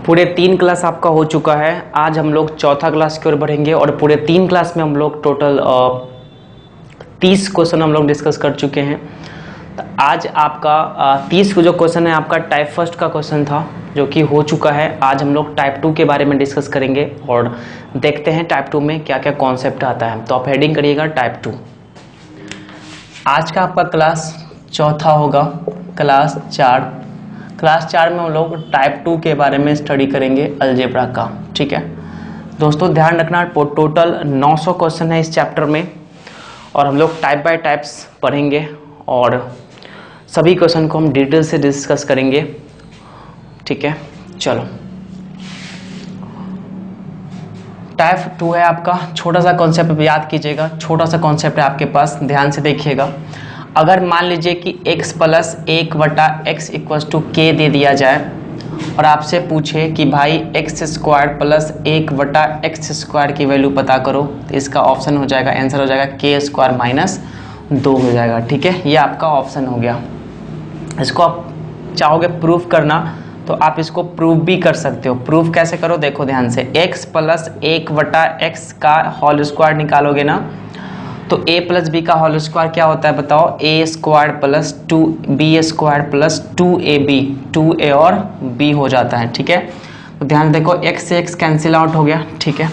पूरे 3 क्लास आपका हो चुका है। आज हम लोग चौथा क्लास की ओर बढ़ेंगे और पूरे 3 क्लास में हम लोग टोटल 30 क्वेश्चन हम लोग डिस्कस कर चुके हैं। तो आज आपका 30 जो क्वेश्चन है आपका टाइप फर्स्ट का क्वेश्चन था जो कि हो चुका है। आज हम लोग टाइप 2 के बारे में डिस्कस करेंगे और देखते हैं टाइप 2 में क्या क्या कॉन्सेप्ट आता है। तो आप हेडिंग करिएगा टाइप 2। आज का आपका क्लास चौथा होगा, क्लास 4। क्लास 4 में हम लोग टाइप 2 के बारे में स्टडी करेंगे, अलजेब्रा का। ठीक है दोस्तों, ध्यान रखना टोटल 900 क्वेश्चन है इस चैप्टर में और हम लोग टाइप बाय टाइप्स पढ़ेंगे और सभी क्वेश्चन को हम डिटेल से डिस्कस करेंगे। ठीक है, चलो टाइप 2 है आपका। छोटा सा कॉन्सेप्ट याद कीजिएगा, छोटा सा कॉन्सेप्ट है आपके पास, ध्यान से देखिएगा। अगर मान लीजिए कि x plus 1/x equals to k दे दिया जाए और आपसे पूछे कि भाई x square plus 1/x square की वैल्यू पता करो, तो इसका ऑप्शन हो जाएगा, आंसर हो जाएगा k स्क्वायर माइनस 2 हो जाएगा। ठीक है, ये आपका ऑप्शन हो गया। इसको आप चाहोगे प्रूफ करना तो आप इसको प्रूफ भी कर सकते हो। प्रूफ कैसे करो, देखो ध्यान से। x प्लस 1/x का होल स्क्वायर निकालोगे ना, तो a प्लस बी का होल स्क्वायर क्या होता है बताओ, a square plus 2b square plus 2ab, 2a और b हो जाता है। ठीक है, तो ध्यान देखो x से x कैंसिल आउट हो गया। ठीक है,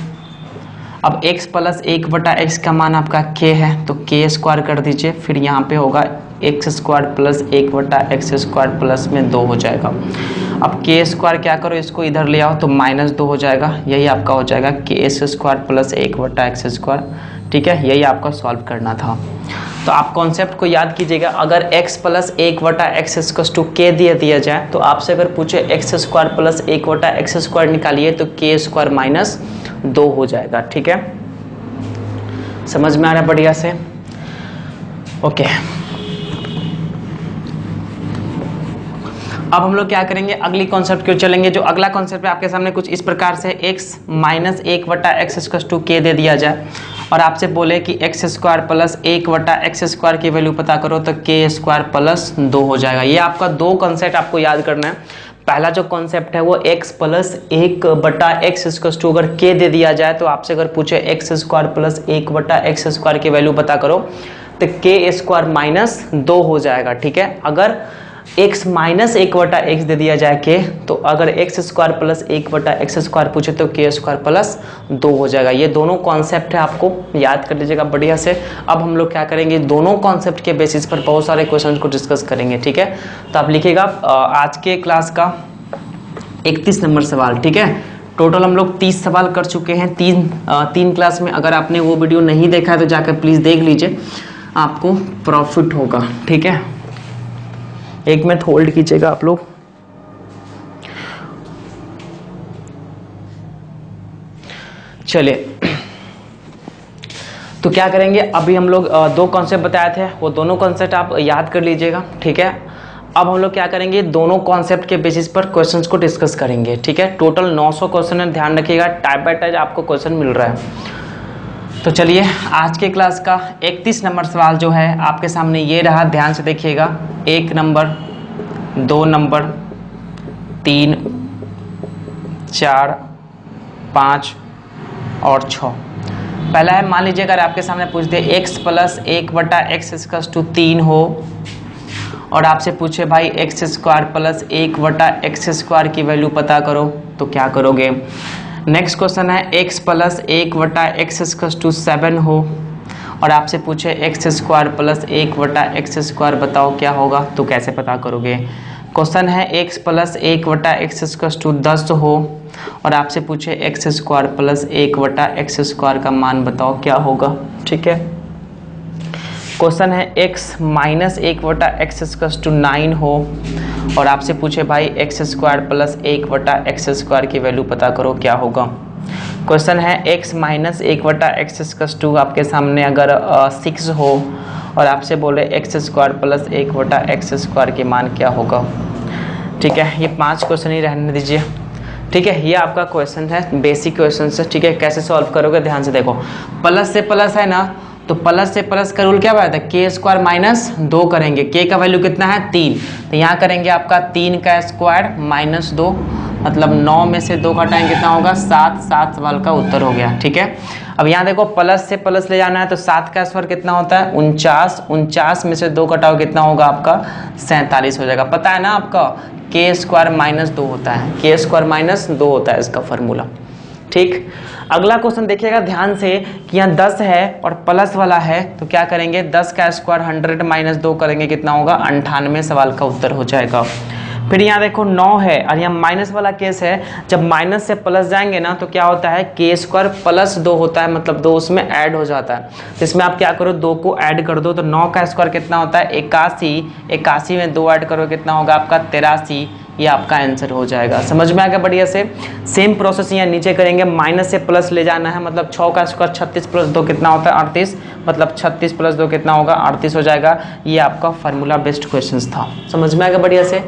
अब x प्लस 1/x का मान आपका k है तो k स्क्वायर कर दीजिए, फिर यहाँ पे होगा x square plus 1/x square plus में 2 हो जाएगा। अब k स्क्वायर क्या करो, इसको इधर ले आओ तो -2 हो जाएगा। यही आपका हो जाएगा k square plus 1/x square. ठीक है, यही आपका सॉल्व करना था। तो आप कॉन्सेप्ट को याद कीजिएगा। अगर x plus 1/x equals to k दिया जाए तो आपसे अगर पूछे x square plus 1/x square निकालिए तो k स्क्वायर माइनस 2 हो जाएगा। ठीक है, समझ में आ रहा है बढ़िया से? ओके, अब हम लोग क्या करेंगे, अगली कॉन्सेप्ट की ओर चलेंगे। जो अगला कॉन्सेप्ट है आपके सामने कुछ इस प्रकार से, x minus 1/x equals to k दे दिया जाए और आपसे बोले कि x square plus 1/x square की वैल्यू पता करो, तो k स्क्वायर प्लस 2 हो जाएगा। ये आपका दो कॉन्सेप्ट आपको याद करना है। पहला जो कॉन्सेप्ट है वो x plus 1/x equals to अगर k दे दिया जाए तो आपसे अगर पूछे x square plus 1/x square की वैल्यू पता करो, तो k स्क्वायर माइनस 2 हो जाएगा। ठीक है, अगर x माइनस 1/x दे दिया जाए k, तो अगर x square plus 1/x square पूछे तो k स्क्वायर प्लस 2 हो जाएगा। ये दोनों कॉन्सेप्ट है, आपको याद कर लीजिएगा बढ़िया से। अब हम लोग क्या करेंगे, दोनों कॉन्सेप्ट के बेसिस पर बहुत सारे क्वेश्चन को डिस्कस करेंगे। ठीक है, तो आप लिखिएगा आज के क्लास का 31 नंबर सवाल। ठीक है, टोटल हम लोग 30 सवाल कर चुके हैं तीन क्लास में। अगर आपने वो वीडियो नहीं देखा है तो जाकर प्लीज़ देख लीजिए, आपको प्रॉफिट होगा। ठीक है, एक मिनट होल्ड कीजिएगा आप लोग। चलिए, तो क्या करेंगे, अभी हम लोग दो कॉन्सेप्ट बताए थे, वो दोनों कॉन्सेप्ट आप याद कर लीजिएगा। ठीक है, अब हम लोग क्या करेंगे, दोनों कॉन्सेप्ट के बेसिस पर क्वेश्चंस को डिस्कस करेंगे। ठीक है, टोटल 900 क्वेश्चन है, ध्यान रखिएगा, टाइप बाय टाइप आपको क्वेश्चन मिल रहा है। तो चलिए, आज के क्लास का 31 नंबर सवाल जो है आपके सामने ये रहा, ध्यान से देखिएगा। 1 नंबर, 2 नंबर, 3, 4, 5 और 6। पहला है, मान लीजिए अगर आपके सामने पूछ दे x plus 1/x equals to 3 हो और आपसे पूछे भाई x square plus 1/x square की वैल्यू पता करो, तो क्या करोगे। नेक्स्ट क्वेश्चन है, x plus 1/x equals to 7 हो और आपसे पूछे x square plus 1/x square बताओ क्या होगा, तो कैसे पता करोगे। क्वेश्चन है, x plus 1/x equals to 10 हो और आपसे पूछे x square plus 1/x square का मान बताओ क्या होगा। ठीक है, क्वेश्चन है, x minus 1/x equals to 9 हो और आपसे पूछे भाई x square plus 1/x square की वैल्यू पता करो क्या होगा। क्वेश्चन है, x minus 1/x equals to आपके सामने अगर 6 हो और आपसे बोले x square plus 1/x square के मान क्या होगा। ठीक है, ये 5 क्वेश्चन ही रहने दीजिए। ठीक है, ये आपका क्वेश्चन है, बेसिक क्वेश्चन है। ठीक है, कैसे सॉल्व करोगे, ध्यान से देखो। प्लस से प्लस है ना, तो प्लस से प्लस का रूल क्या बताता है, के स्क्वायर माइनस 2 करेंगे। के का वैल्यू कितना है 3, तो यहाँ करेंगे आपका 3 का स्क्वायर माइनस 2, मतलब 9 में से 2 घटाएंगे कितना होगा 7। 7 सवाल का उत्तर हो गया। ठीक है, अब यहाँ देखो प्लस से प्लस ले जाना है तो 7 का स्क्वायर कितना होता है 49। 49 में से 2 घटाओ कितना होगा आपका 47 हो जाएगा। पता है ना आपका के स्क्वायर माइनस 2 होता है, के स्क्वायर माइनस 2 होता है इसका फॉर्मूला। ठीक, अगला क्वेश्चन देखिएगा ध्यान से कि यहाँ 10 है और प्लस वाला है तो क्या करेंगे 10 का स्क्वायर 100 माइनस 2 करेंगे कितना होगा 98 सवाल का उत्तर हो जाएगा। फिर यहाँ देखो 9 है और यहाँ माइनस वाला केस है, जब माइनस से प्लस जाएंगे ना तो क्या होता है के स्क्वायर प्लस 2 होता है, मतलब 2 उसमें ऐड हो जाता है। तो इसमें आप क्या करो 2 को ऐड कर दो तो 9 का स्क्वायर कितना होता है 81। 81 में 2 ऐड करो कितना होगा आपका 83। ये आपका आंसर हो जाएगा। समझ में आ गया बढ़िया से। सेम प्रोसेस यहाँ नीचे करेंगे, माइनस से प्लस ले जाना है, मतलब 6 का स्क्वायर 36 प्लस 2 कितना होता है 38, मतलब 36 प्लस 2 कितना होगा 38 हो जाएगा। ये आपका फार्मूला बेस्ड क्वेश्चन था। समझ में आ गया बढ़िया से।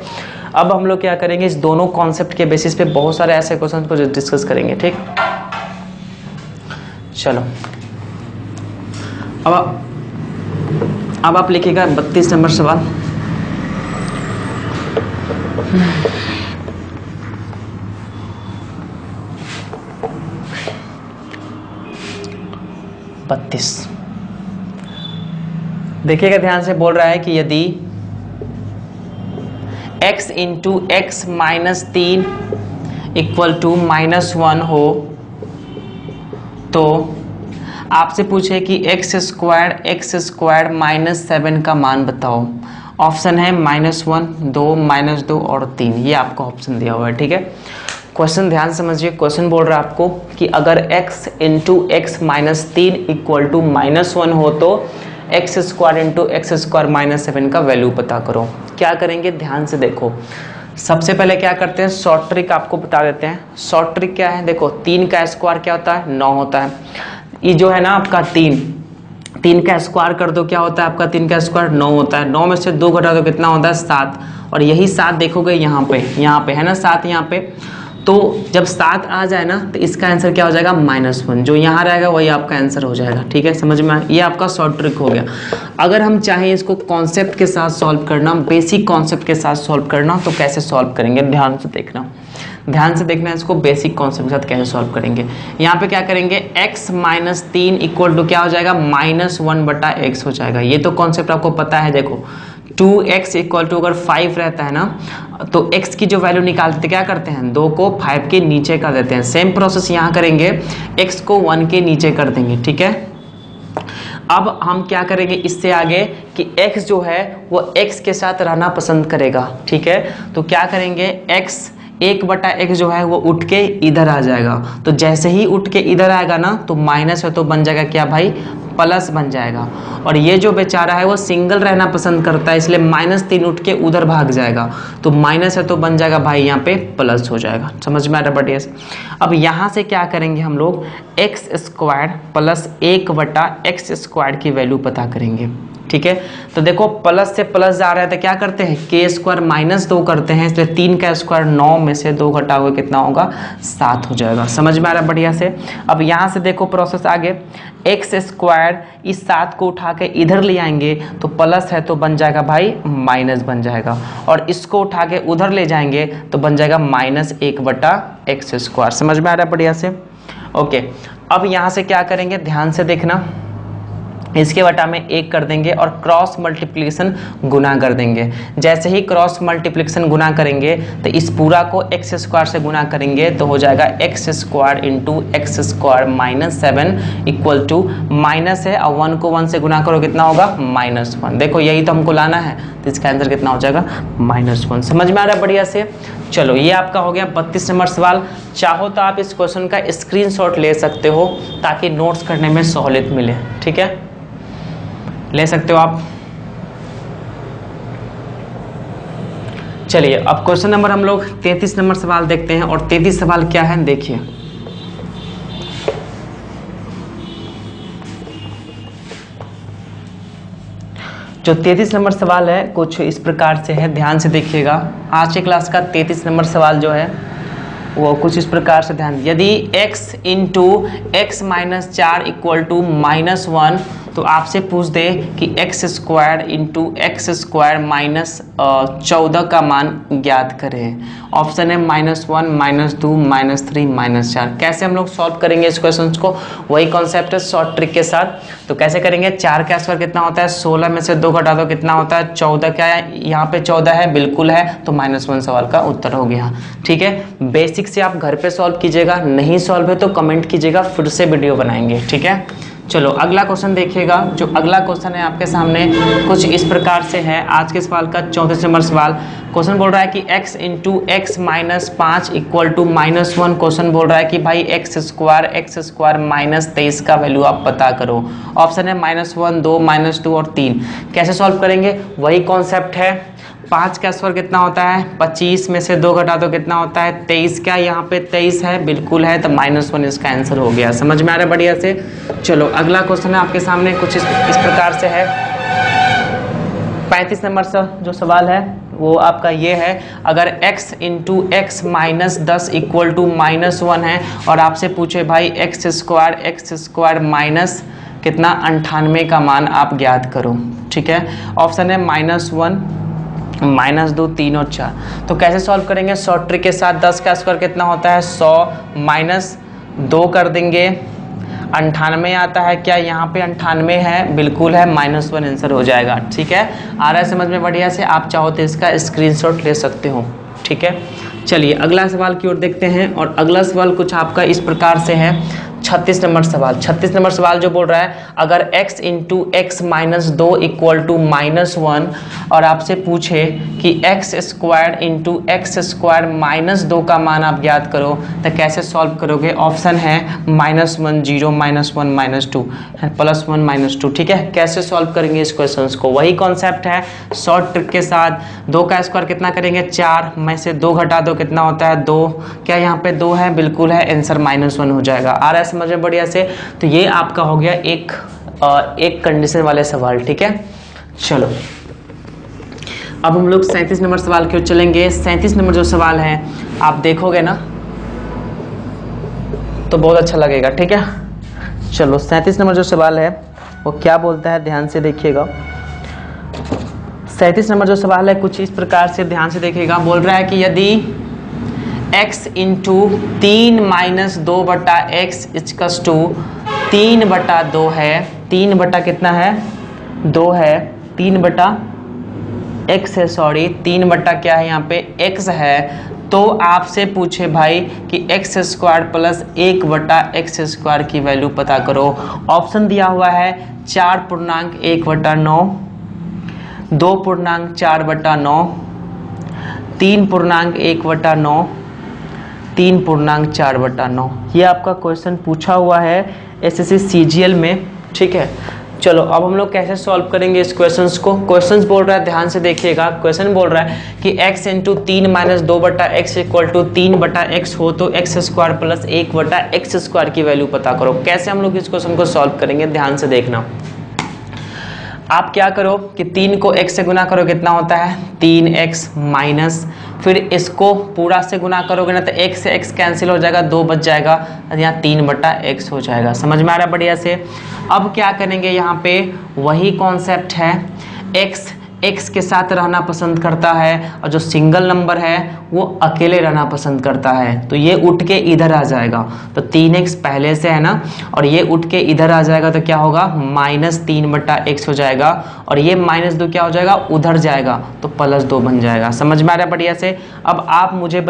अब हम लोग क्या करेंगे इस दोनों कॉन्सेप्ट के बेसिस पे बहुत सारे ऐसे क्वेश्चन को डिस्कस करेंगे। ठीक, चलो अब आप लिखिएगा 32 नंबर सवाल। देखिएगा ध्यान से, बोल रहा है कि यदि x into x minus 3 equal to -1 हो तो आपसे पूछे कि एक्स स्क्वायर माइनस 7 का मान बताओ। ऑप्शन है -1, 2, -2 और 3। ये आपको ऑप्शन दिया हुआ है। ठीक है, क्वेश्चन ध्यान समझिए। क्वेश्चन बोल रहा है आपको कि अगर x into x minus 3 equal to -1 हो तो x square into x square minus 7 का वैल्यू पता करो। क्या करेंगे ध्यान से देखो, सबसे पहले क्या करते हैं शॉर्ट ट्रिक आपको बता देते हैं। शॉर्ट ट्रिक क्या है देखो, 3 का स्क्वायर क्या होता है 9 होता है। ये जो है ना आपका 3 का स्क्वायर कर दो क्या होता है आपका 3 का स्क्वायर 9 होता है। 9 में से 2 घटा दो कितना होता है 7, और यही 7 देखोगे यहाँ पे है ना 7 यहाँ पे। तो जब 7 आ जाए ना तो इसका आंसर क्या हो जाएगा -1, जो यहाँ रहेगा वही आपका आंसर हो जाएगा। ठीक है, समझ में आया। ये आपका शॉर्ट ट्रिक हो गया। अगर हम चाहें इसको कॉन्सेप्ट के साथ सॉल्व करना, बेसिक कॉन्सेप्ट के साथ सॉल्व करना, तो कैसे सॉल्व करेंगे ध्यान से देखना इसको बेसिक कॉन्सेप्ट के साथ कैसे सॉल्व करेंगे। यहाँ पे क्या करेंगे x माइनस 3 इक्वल टू क्या हो जाएगा -1/x हो जाएगा। ये तो कॉन्सेप्ट आपको पता है। देखो 2x इक्वल टू अगर 5 रहता है ना तो x की जो वैल्यू निकालते क्या करते हैं 2 को 5 के नीचे कर देते हैं। सेम प्रोसेस यहाँ करेंगे, x को 1 के नीचे कर देंगे। ठीक है, अब हम क्या करेंगे इससे आगे कि x जो है वो x के साथ रहना पसंद करेगा। ठीक है, तो क्या करेंगे x 1/x जो है वो उठ के इधर आ जाएगा। तो जैसे ही उठ के इधर आएगा ना तो माइनस है तो बन जाएगा क्या भाई प्लस बन जाएगा। और ये जो बेचारा है वो सिंगल रहना पसंद करता है, इसलिए -3 उठ के उधर भाग जाएगा। तो माइनस है तो बन जाएगा भाई यहाँ पे प्लस हो जाएगा। समझ में आ रहा बढ़िया से। अब यहाँ से क्या करेंगे हम लोग x square plus 1/x square की वैल्यू पता करेंगे। ठीक है, तो देखो प्लस से प्लस जा रहा है तो क्या करते हैं के स्क्वायर -2 करते हैं, इसलिए 3 का स्क्वायर 9 में से 2 घटाओगे कितना होगा 7 हो जाएगा। समझ में आ रहा है बढ़िया से। अब यहाँ से देखो प्रोसेस आगे, एक्स स्क्वायर इस 7 को उठा के इधर ले आएंगे तो प्लस है तो बन जाएगा भाई माइनस बन जाएगा, और इसको उठा के उधर ले जाएंगे तो बन जाएगा -1/x स्क्वायर। समझ में आ रहा है बढ़िया से। ओके, अब यहाँ से क्या करेंगे ध्यान से देखना, इसके बटा में 1 कर देंगे और क्रॉस मल्टीप्लिकेशन गुना कर देंगे। जैसे ही क्रॉस मल्टीप्लिकेशन गुना करेंगे तो इस पूरा को एक्स स्क्वायर से गुना करेंगे तो हो जाएगा x square into x square -7 equal to minus है और 1 को 1 से गुना करो कितना होगा -1। देखो यही तो हमको लाना है, तो इसका आंसर कितना हो जाएगा -1। समझ में आ रहा है बढ़िया से। चलो ये आपका हो गया 32 नंबर सवाल। चाहो तो आप इस क्वेश्चन का स्क्रीनशॉट ले सकते हो ताकि नोट्स करने में सहूलियत मिले। ठीक है, ले सकते हो आप। चलिए अब क्वेश्चन नंबर हम लोग 33 नंबर सवाल देखते हैं, और 33 सवाल क्या है देखिए। जो 33 नंबर सवाल है कुछ इस प्रकार से है, ध्यान से देखिएगा। आज की क्लास का 33 नंबर सवाल जो है वो कुछ इस प्रकार से ध्यान, यदि x into x minus 4 equal to -1 तो आपसे पूछ दे कि x square into x square minus 14 का मान ज्ञात करें। ऑप्शन है -1, -2, -3, -4। कैसे हम लोग सॉल्व करेंगे इस क्वेश्चन को? वही कॉन्सेप्ट है शॉर्ट ट्रिक के साथ। तो कैसे करेंगे? 4 का स्क्वायर कितना होता है? 16 में से 2 घटा दो कितना होता है? 14। क्या है यहाँ पे? 14 है, बिल्कुल है, तो -1 सवाल का उत्तर हो गया। ठीक है, बेसिक से आप घर पे सॉल्व कीजिएगा, नहीं सॉल्व है तो कमेंट कीजिएगा, फिर से वीडियो बनाएंगे। ठीक है, चलो अगला क्वेश्चन देखिएगा। जो अगला क्वेश्चन है आपके सामने कुछ इस प्रकार से है। आज के सवाल का 34 नंबर सवाल। क्वेश्चन बोल रहा है कि x into x minus 5 equal to -1। Question बोल रहा है कि भाई एक्स स्क्वायर माइनस 23 का वैल्यू आप पता करो। ऑप्शन है -1, 2, -2 और 3। कैसे सॉल्व करेंगे? वही कॉन्सेप्ट है। 5 का स्क्वायर कितना होता है? 25 में से 2 घटा दो कितना होता है? 23। क्या यहाँ पे 23 है? बिल्कुल है, तो -1 इसका आंसर हो गया। समझ में आ रहा है बढ़िया से? चलो अगला क्वेश्चन है आपके सामने कुछ इस प्रकार से है। 35 नंबर से जो सवाल है वो आपका ये है, अगर x into x minus 10 equal to -1 है और आपसे पूछे भाई एक्स स्क्वायर माइनस कितना 98 का मान आप ज्ञात करो। ठीक है, ऑप्शन है -1, -2, 3 और 4। तो कैसे सॉल्व करेंगे? शॉर्ट ट्रिक के साथ 10 का स्क्वायर कितना होता है? 100 -2 कर देंगे, 98 आता है। क्या यहाँ पे 98 है? बिल्कुल है, -1 आंसर हो जाएगा। ठीक है, आ रहा है समझ में बढ़िया से? आप चाहो तो इसका स्क्रीनशॉट ले सकते हो। ठीक है, चलिए अगला सवाल की ओर देखते हैं। और अगला सवाल कुछ आपका इस प्रकार से है। 36 नंबर सवाल। 36 नंबर सवाल जो बोल रहा है, अगर x into x minus 2 equal to -1 और आपसे पूछे कि x square into x square minus 2 का मान आप ज्ञात करो, तो कैसे सॉल्व करोगे? ऑप्शन है -1, 0, -1, -2, +1, -2। ठीक है, कैसे सॉल्व करेंगे इस क्वेश्चन को? वही कॉन्सेप्ट है शॉर्ट ट्रिक के साथ। 2 का स्क्वायर कितना करेंगे? 4 में से 2 घटा दो कितना होता है? 2। क्या यहाँ पे 2 है? बिल्कुल है, आंसर -1 हो जाएगा। आ रहा है समझ में बढ़िया से? तो ये आपका हो गया एक कंडीशन वाले सवाल। ठीक है, चलो अब हम लोग 37 नंबर सवाल की ओर चलेंगे। 37 नंबर जो सवाल है आप देखोगे ना तो बहुत अच्छा लगेगा। ठीक है, चलो 37 नंबर जो सवाल है वो क्या बोलता है, ध्यान से देखिएगा। 37 नंबर जो सवाल है कुछ इस प्रकार से, ध्यान से देखिएगा। बोल रहा है कि यदि x इंटू 3 माइनस 2 बटा एक्स इक्वल्स टू 3 बटा 2 है। 3 बटा कितना है? 2 है। 3 बटा x है, सॉरी 3 बटा क्या है यहाँ पे? x है। तो आपसे पूछे भाई कि एक्स स्क्वायर प्लस 1 बटा एक्स स्क्वायर की वैल्यू पता करो। ऑप्शन दिया हुआ है 4.1 बटा 9, 2.4 बटा 9, 3.1 बटा 9, 3.4 बटा 9। ये आपका क्वेश्चन पूछा हुआ है एसएससी सीजीएल में। ठीक है, चलो अब हम लोग कैसे सॉल्व करेंगे इस क्वेश्चंस को? क्वेश्चंस बोल रहा है, ध्यान से देखिएगा। क्वेश्चन बोल रहा है कि x इंटू 3 माइनस 2 बटा एक्स इक्वल टू 3 बटा एक्स हो तो एक्स स्क्वायर प्लस 1 बटा एक्स स्क्वायर की वैल्यू पता करो। कैसे हम लोग इस क्वेश्चन को सॉल्व करेंगे? ध्यान से देखना। आप क्या करो कि 3 को x से गुना करो, कितना होता है? 3x माइनस, फिर इसको पूरा से गुना करोगे ना तो x से x कैंसिल हो जाएगा, 2 बच जाएगा, यहाँ 3 बटा x हो जाएगा। समझ में आ रहा है बढ़िया से? अब क्या करेंगे? यहाँ पे वही कॉन्सेप्ट है, x के साथ रहना पसंद करता है और जो सिंगल नंबर है वो अकेले रहना पसंद करता है, तो ये उठ के इधर आ जाएगा। तो 3x पहले से है ना, और ये उठ के इधर आ जाएगा तो क्या होगा? -3 बटा x हो जाएगा, और ये -2 क्या हो जाएगा? उधर जाएगा, तो +2 बन जाएगा। समझ में आ रहा है बढ़िया से? अब आप मुझे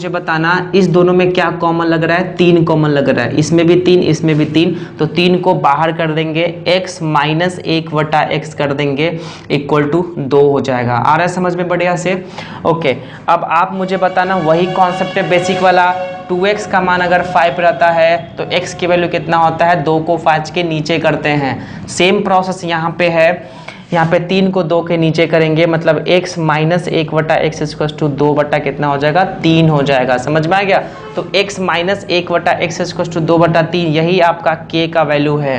बताना इस दोनों में क्या कॉमन लग रहा है? 3 कॉमन लग रहा है, इसमें भी 3, इसमें भी 3, तो 3 को बाहर कर देंगे, x माइनस 1 बटा x कर देंगे, इक्वल टू 2 हो जाएगा। आ रहा है समझ में बढ़िया से? ओके, अब आप मुझे बताना, वही कॉन्सेप्ट है बेसिक वाला। 2x का मान अगर 5 रहता है तो x की वैल्यू कितना होता है? 2 को 5 के नीचे करते हैं। सेम प्रोसेस यहाँ पे है, यहाँ पे 3 को 2 के नीचे करेंगे, मतलब x माइनस 1 बटा एक्स इक्वल टू 2 बटा कितना हो जाएगा? 3 हो जाएगा। समझ में आ गया? तो x माइनस 1 बटा एक्स इक्वल टू 2 बटा 3, यही आपका k का वैल्यू है।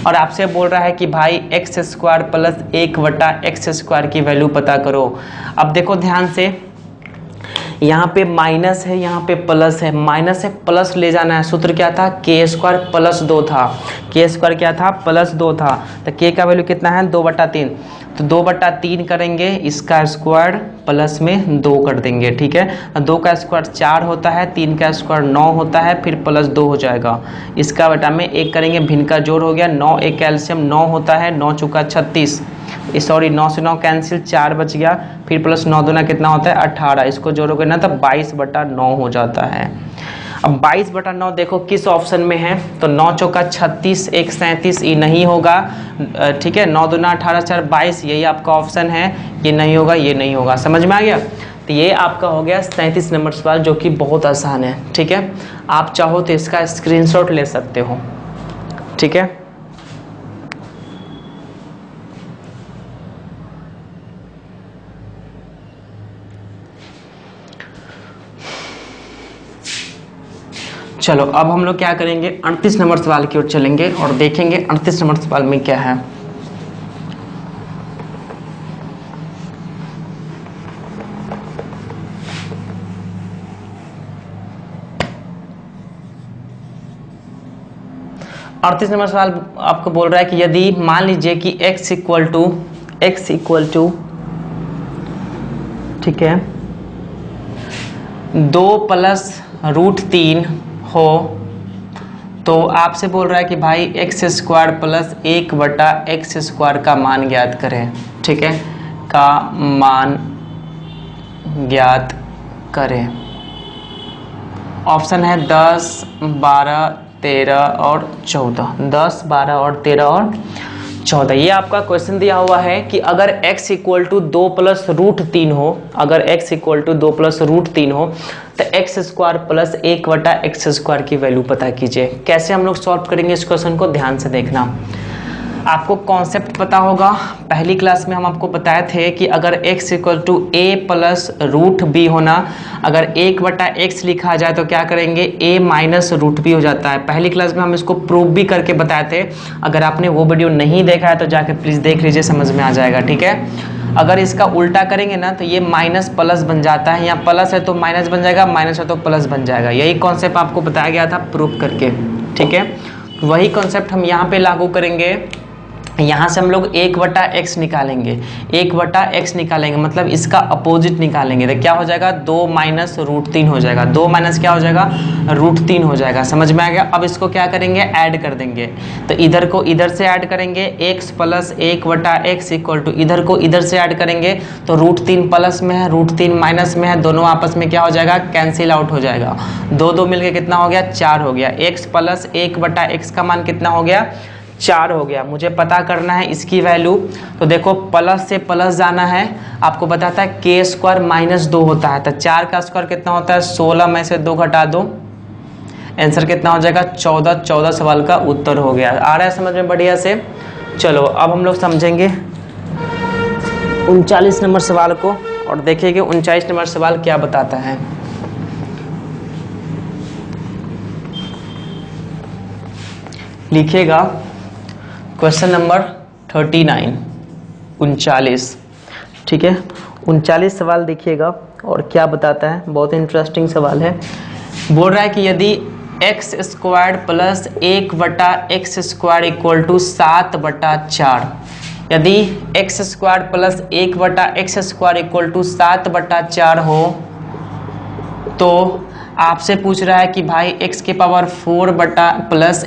और आपसे बोल रहा है कि भाई एक्स स्क्वायर प्लस 1 बटा एक्स स्क्वायर की वैल्यू पता करो। अब देखो ध्यान से, यहाँ पे माइनस है, यहाँ पे प्लस है, माइनस है प्लस ले जाना है। सूत्र क्या था, के स्क्वायर प्लस 2 था, के स्क्वायर क्या था, प्लस 2 था। तो के का वैल्यू कितना है, 2/3, तो 2/3 करेंगे, इसका स्क्वायर प्लस में 2 कर देंगे, ठीक है। 2 का स्क्वायर 4 होता है, 3 का स्क्वायर 9 होता है, फिर प्लस 2 हो जाएगा। इसका बटा में 1 करेंगे, भिन्न का जोड़ हो गया, 9 1 कैल्शियम 9 होता है, 9 चौका 36, सॉरी 9 से 9 कैंसिल, 4 बच गया, फिर प्लस 9 दूना कितना होता है 18, इसको जोड़ोगे ना तो 22/9 हो जाता है। अब 22/9 देखो किस ऑप्शन में है, तो 9 चौका 36, 1 37, ये नहीं होगा, ठीक है। 9 दूना 18, 4 22, यही आपका ऑप्शन है, ये नहीं होगा, ये नहीं होगा। समझ में आ गया। तो ये आपका हो गया 37 नंबर सवाल, जो कि बहुत आसान है, ठीक है। आप चाहो तो इसका स्क्रीनशॉट ले सकते हो, ठीक है। चलो अब हम लोग क्या करेंगे, 38 नंबर सवाल की ओर चलेंगे और देखेंगे 38 नंबर सवाल में क्या है। अड़तीस नंबर सवाल आपको बोल रहा है कि यदि मान लीजिए कि x इक्वल टू ठीक है 2 + √3 हो, तो आपसे बोल रहा है कि भाई x² + 1/x² का मान ज्ञात करें, ठीक है, का मान ज्ञात करें। ऑप्शन है 10, 12, 13 और 14, 10, 12 और 13 और 14। ये आपका क्वेश्चन दिया हुआ है कि अगर x = 2 + √3 हो, अगर x = 2 + √3 हो तो x² + 1/x² की वैल्यू पता कीजिए। कैसे हम लोग सॉल्व करेंगे इस क्वेश्चन को, ध्यान से देखना। आपको कॉन्सेप्ट पता होगा, पहली क्लास में हम आपको बताए थे कि अगर x = a + √b होना, अगर 1/x लिखा जाए तो क्या करेंगे, a - √b हो जाता है। पहली क्लास में हम इसको प्रूव भी करके बताए थे। अगर आपने वो वीडियो नहीं देखा है तो जाके प्लीज़ देख लीजिए, समझ में आ जाएगा, ठीक है। अगर इसका उल्टा करेंगे ना तो ये माइनस प्लस बन जाता है, यहाँ प्लस है तो माइनस बन जाएगा, माइनस है तो प्लस बन जाएगा। यही कॉन्सेप्ट आपको बताया गया था प्रूव करके, ठीक है। वही कॉन्सेप्ट हम यहाँ पे लागू करेंगे। यहाँ से हम लोग 1/x निकालेंगे, 1/x निकालेंगे मतलब इसका अपोजिट निकालेंगे, तो क्या हो जाएगा, 2 - √3 हो जाएगा, 2 माइनस क्या हो जाएगा, √3 हो जाएगा। समझ में आ गया। अब इसको क्या करेंगे, ऐड कर देंगे, तो इधर को इधर से ऐड करेंगे, x + 1/x = इधर को इधर से ऐड करेंगे तो √3 प्लस में है, √3 माइनस में है, दोनों आपस में क्या हो जाएगा, कैंसिल आउट हो जाएगा। 2 2 मिलके कितना हो गया, 4 हो गया। x + 1/x का मान कितना हो गया, 4 हो गया। मुझे पता करना है इसकी वैल्यू, तो देखो प्लस से प्लस जाना है। आपको बताता है k² - 2 होता है, तो 4 का स्क्वायर कितना होता है, 16 में से 2 घटा दो, आंसर कितना हो जाएगा, 14। 14 सवाल का उत्तर हो गया। आ रहा है समझ में बढ़िया से। चलो अब हम लोग समझेंगे 39 नंबर सवाल को और देखेंगे 39 नंबर सवाल क्या बताता है। लिखिएगा क्वेश्चन नंबर 39, 39, ठीक है। 39 सवाल देखिएगा और क्या बताता है, बहुत इंटरेस्टिंग सवाल है। बोल रहा है कि यदि x² + 1/x² = 7/4, यदि x² + 1/x² = 7/4 हो, तो आपसे पूछ रहा है कि भाई x के पावर 4 +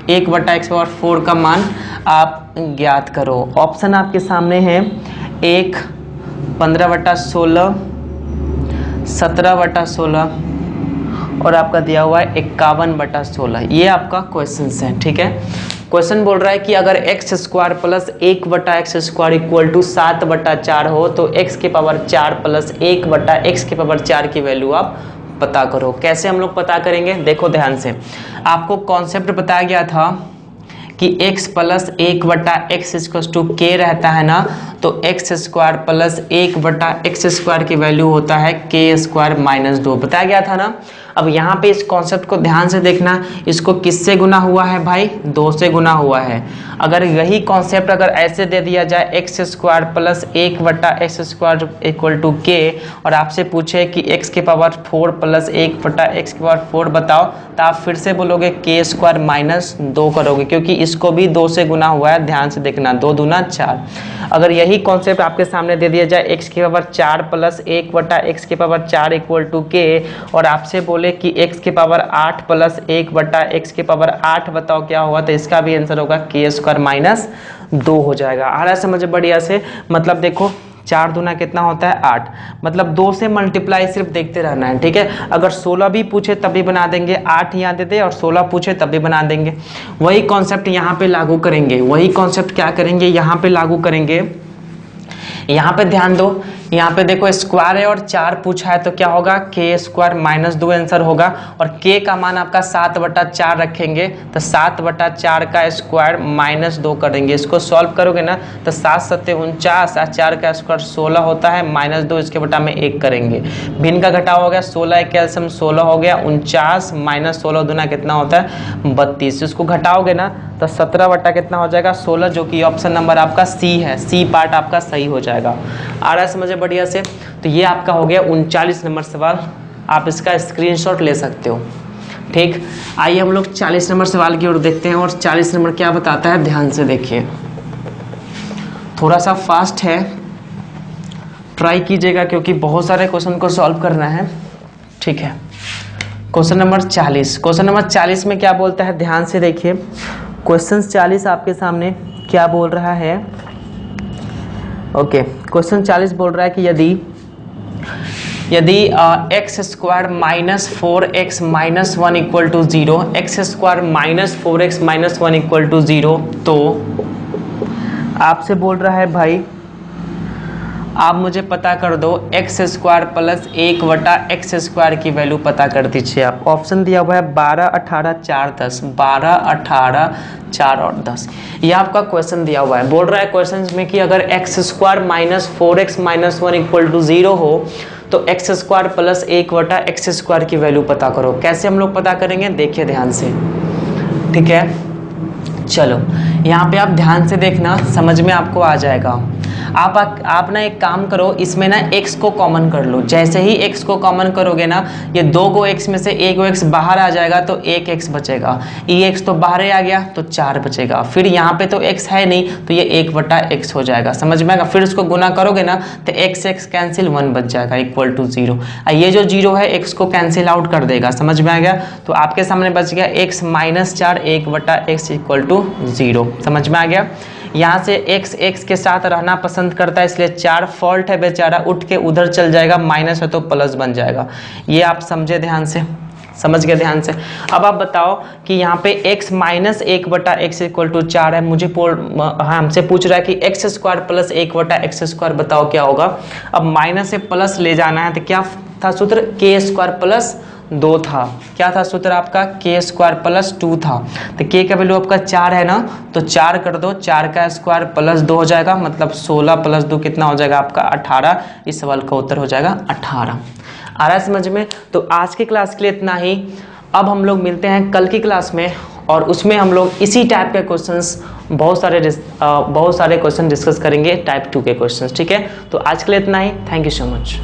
1/x4 का मान आप ज्ञात करो। ऑप्शन आपके सामने है, 1 15/16, 17/16 और आपका दिया हुआ है 51/16। ये आपका क्वेश्चन है, ठीक है। क्वेश्चन बोल रहा है कि अगर x² + 1/x² = 7/4 हो तो x के पावर 4 + 1/x4 की वैल्यू आप पता करो। कैसे हम लोग पता करेंगे, देखो ध्यान से। आपको कॉन्सेप्ट बताया गया था कि x + 1/x = k रहता है ना, तो एक्स स्क्वायर प्लस 1/x² की वैल्यू होता है k² - 2 बताया गया था ना। अब यहाँ पे इस कॉन्सेप्ट को ध्यान से देखना, इसको किससे गुना हुआ है भाई, 2 से गुना हुआ है। अगर यही कॉन्सेप्ट अगर ऐसे दे दिया जाए x² plus 1/x² equal to k और आपसे पूछे कि x⁴ प्लस 1/x⁴ बताओ, तो आप फिर से बोलोगे k² - 2 करोगे, क्योंकि इसको भी 2 से गुना हुआ है। ध्यान से देखना, 2 दूना 4। अगर यही कॉन्सेप्ट आपके सामने दे दिया जाए x⁴ plus 1/x⁴ equal to k और आपसे बोले कि x⁸ प्लस 1/x⁸ बताओ क्या हुआ, तो इसका भी आंसर होगा k² - 2 हो जाएगा। आ रहा है समझ बढ़िया से। मतलब देखो 4 दूना कितना होता है 8, मतलब 2 से मल्टीप्लाई सिर्फ देखते रहना है, ठीक है। अगर 16 भी पूछे तब भी बना देंगे, 8 यहाँ दे दे और 16 पूछे तब भी बना देंगे। वही कॉन्सेप्ट यहाँ पे लागू करेंगे, वही कॉन्सेप्ट क्या करेंगे यहाँ पे लागू करेंगे। यहाँ पे ध्यान दो, यहाँ पे देखो स्क्वायर है और 4 पूछा है, तो क्या होगा k² - 2 आंसर होगा। और k का मान आपका 7/4 रखेंगे, तो 7/4 का स्क्वायर -2 करेंगे। इसको सॉल्व करोगे ना तो 7 × 7 = 49 और 4 का स्क्वायर 16 होता है, -2 इसके बटा में 1 करेंगे। भिन्न का घटाव हो गया, 16 के एलसीएम 16 हो गया, 49 - 16 दूना कितना होता है 32। इसको घटाओगे ना तो 17 बटा कितना हो जाएगा 16, जो कि ऑप्शन नंबर आपका सी है, सी पार्ट आपका सही हो जाएगा। आ रहा है समझे बढ़िया से। तो ये आपका हो गया 39 नंबर सवाल, आप इसका स्क्रीनशॉट ले सकते हो, ठीक। आइए हम लोग 40 नंबर सवाल की ओर देखते हैं। और 40 नंबर क्या बताता है, ध्यान से देखिए, थोड़ा सा फास्ट है, ट्राई कीजिएगा क्योंकि बहुत सारे क्वेश्चन को सॉल्व करना है, ठीक है। क्वेश्चन नंबर 40, क्वेश्चन नंबर 40 में क्या बोलता है, ध्यान से देखिए। क्वेश्चन 40 आपके सामने क्या बोल रहा है, ओके। क्वेश्चन 40 बोल रहा है कि यदि x² - 4x - 1 equal to 0, x² - 4x - 1 equal to 0, तो आपसे बोल रहा है भाई आप मुझे पता कर दो x² प्लस 1/x² की वैल्यू पता कर दीजिए आप। ऑप्शन दिया हुआ है 12, 18, 4, 10, 12, 18, 4 और 10। ये आपका क्वेश्चन दिया हुआ है। बोल रहा है क्वेश्चन में कि अगर x² - 4x - 1 इक्वल टू 0 हो तो x² प्लस 1/x² की वैल्यू पता करो। कैसे हम लोग पता करेंगे, देखिए ध्यान से, ठीक है। चलो यहाँ पे आप ध्यान से देखना, समझ में आपको आ जाएगा। आप ना एक काम करो, इसमें ना x को कॉमन कर लो। जैसे ही x को कॉमन करोगे ना, ये 2 को x में से 1 x बाहर आ जाएगा तो 1 x बचेगा, ये x तो बाहर आ गया तो 4 बचेगा। फिर यहाँ पे तो x है नहीं तो ये 1/x हो जाएगा, समझ में आएगा। फिर उसको गुना करोगे ना तो x कैंसिल 1 बच जाएगा इक्वल टू 0। ये जो 0 है x को कैंसिल आउट कर देगा, समझ में आ गया। तो आपके सामने बच गया x - 4 1/x इक्वल टू 0, समझ में आ गया। यहाँ से x के साथ रहना पसंद करता है, इसलिए 4 फॉल्ट है बेचारा, उठ के उधर चल जाएगा, माइनस है तो प्लस बन जाएगा। ये आप समझे ध्यान से, समझ गए ध्यान से। अब आप बताओ कि यहाँ पे x - 1/x इक्वल टू 4 है, मुझे हमसे पूछ रहा है कि x² प्लस 1/x² बताओ क्या होगा। अब माइनस से प्लस ले जाना है तो क्या था सूत्र, k² प्लस 2 था। क्या था सूत्र आपका, k² प्लस 2 था। तो k का वैल्यू आपका 4 है ना, तो 4 कर दो, 4 का स्क्वायर प्लस 2 हो जाएगा, मतलब 16 प्लस 2 कितना हो जाएगा आपका 18। इस सवाल का उत्तर हो जाएगा 18। आ रहा है समझ में। तो आज की क्लास के लिए इतना ही। अब हम लोग मिलते हैं कल की क्लास में, और उसमें हम लोग इसी टाइप के क्वेश्चंस बहुत सारे क्वेश्चन डिस्कस करेंगे, टाइप 2 के क्वेश्चंस, ठीक है। तो आज के लिए इतना ही। Thank you so much.